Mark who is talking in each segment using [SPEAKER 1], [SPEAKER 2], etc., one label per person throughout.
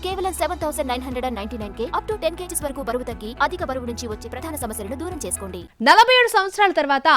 [SPEAKER 1] కేవలం 7,999K up to 10 kgs వరకు బరువు తగ్గి అధిక బరువు నుంచి వచ్చే ప్రధాన సమస్యలను దూరం చేసుకోండి.
[SPEAKER 2] 47 సంవత్సరాల తర్వాత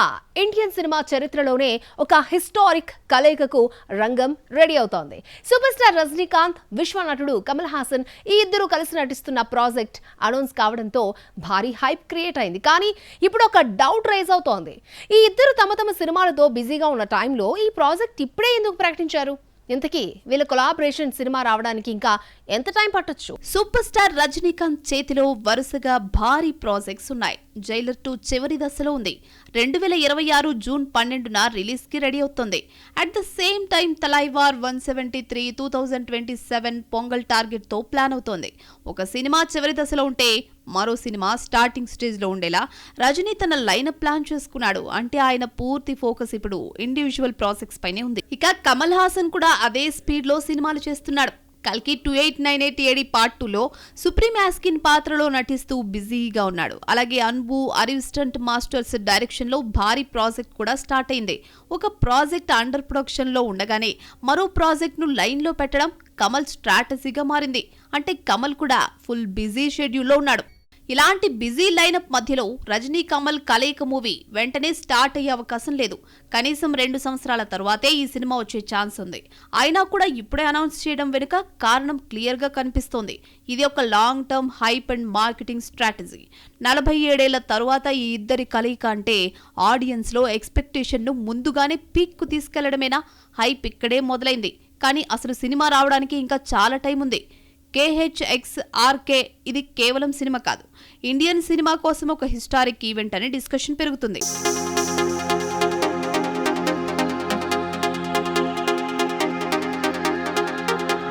[SPEAKER 2] ఇండియన్ సినిమా చరిత్రలోనే ఒక హిస్టారిక్ కలయికకు రంగం రెడీ అవుతోంది. సూపర్ స్టార్ రజనీకాంత్, విశ్వనటుడు కమల్ హాసన్ ఈ ఇద్దరు కలిసి నటిస్తున్న ప్రాజెక్ట్ అనౌన్స్ కావడంతో భారీ హైప్ క్రియేట్ అయింది. కానీ ఇప్పుడు ఒక డౌట్ రైజ్ అవుతోంది. ఈ ఇద్దరు తమ సినిమాలతో బిజీగా ఉన్న టైంలో ఈ ప్రాజెక్ట్ ఇప్పుడే ఎందుకు ప్రకటించారు? ఇంతకీ వీళ్ళ కొలాబరేషన్ సినిమా రావడానికి ఇంకా ఎంత టైం పట్టొచ్చు?
[SPEAKER 3] సూపర్ స్టార్ రజనీకాంత్ చేతిలో వరుసగా భారీ ప్రాజెక్ట్స్ ఉన్నాయి. జైలర్ 2 చివరి దశలో ఉంది. 2026 జూన్ 12న రిలీజ్ కి రెడీ అవుతుంది. At the same time Thalaivar 173 2027 Pongal target తో ప్లాన్ అవుతోంది. ఒక సినిమా చివరి దశలో ఉంటే మరో సినిమా స్టార్టింగ్ స్టేజ్ లో ఉండేలా రజనీ తన లైనప్ ప్లాన్ చేసుకున్నాడు. అంటే ఆయన పూర్తి ఫోకస్ ఇప్పుడు ఇండివిజువల్ ప్రాజెక్ట్స్ పైనే ఉంది. ఇక కమల్ హాసన్ కూడా అదే స్పీడ్ లో సినిమాలు చేస్తున్నాడు. కల్కి 2898 AD పార్ట్ 2లో సుప్రీం యాస్కిన్ పాత్రలో నటిస్తూ బిజీగా ఉన్నాడు. అలాగే అన్బు అరిస్టంట్ మాస్టర్స్ డైరెక్షన్ లో భారీ ప్రాజెక్ట్ కూడా స్టార్ట్ అయింది. ఒక ప్రాజెక్ట్ అండర్ ప్రొడక్షన్ లో ఉండగానే మరో ప్రాజెక్ట్ ను లైన్ లో పెట్టడం కమల్ స్ట్రాటజీగా మారింది. అంటే కమల్ కూడా ఫుల్ బిజీ షెడ్యూల్లో ఉన్నాడు. ఇలాంటి బిజీ లైనప్ మధ్యలో రజనీ కమల్ కలయిక మూవీ వెంటనే స్టార్ట్ అయ్యే అవకాశం లేదు. కనీసం 2 సంవత్సరాల తరువాతే ఈ సినిమా వచ్చే ఛాన్స్ ఉంది. అయినా కూడా ఇప్పుడే అనౌన్స్ చేయడం వెనుక కారణం క్లియర్ గా కనిపిస్తోంది. ఇది ఒక long term hype and marketing strategy. 47 ఏళ్ల తరువాత ఈ ఇద్దరి కలయిక అంటే ఆడియన్స్ లో ఎక్స్పెక్టేషన్ ను ముందుగానే పీక్ కు తీసుకెళ్లడమేనా? హైప్ ఇక్కడే మొదలైంది. కానీ అసలు సినిమా రావడానికి ఇంకా చాలా టైం ఉంది. KHXRK ఇది కేవలం సినిమా కాదు, ఇండియన్ సినిమా కోసం ఒక హిస్టారిక్ ఈవెంట్ అనే డిస్కషన్ పెరుగుతుంది.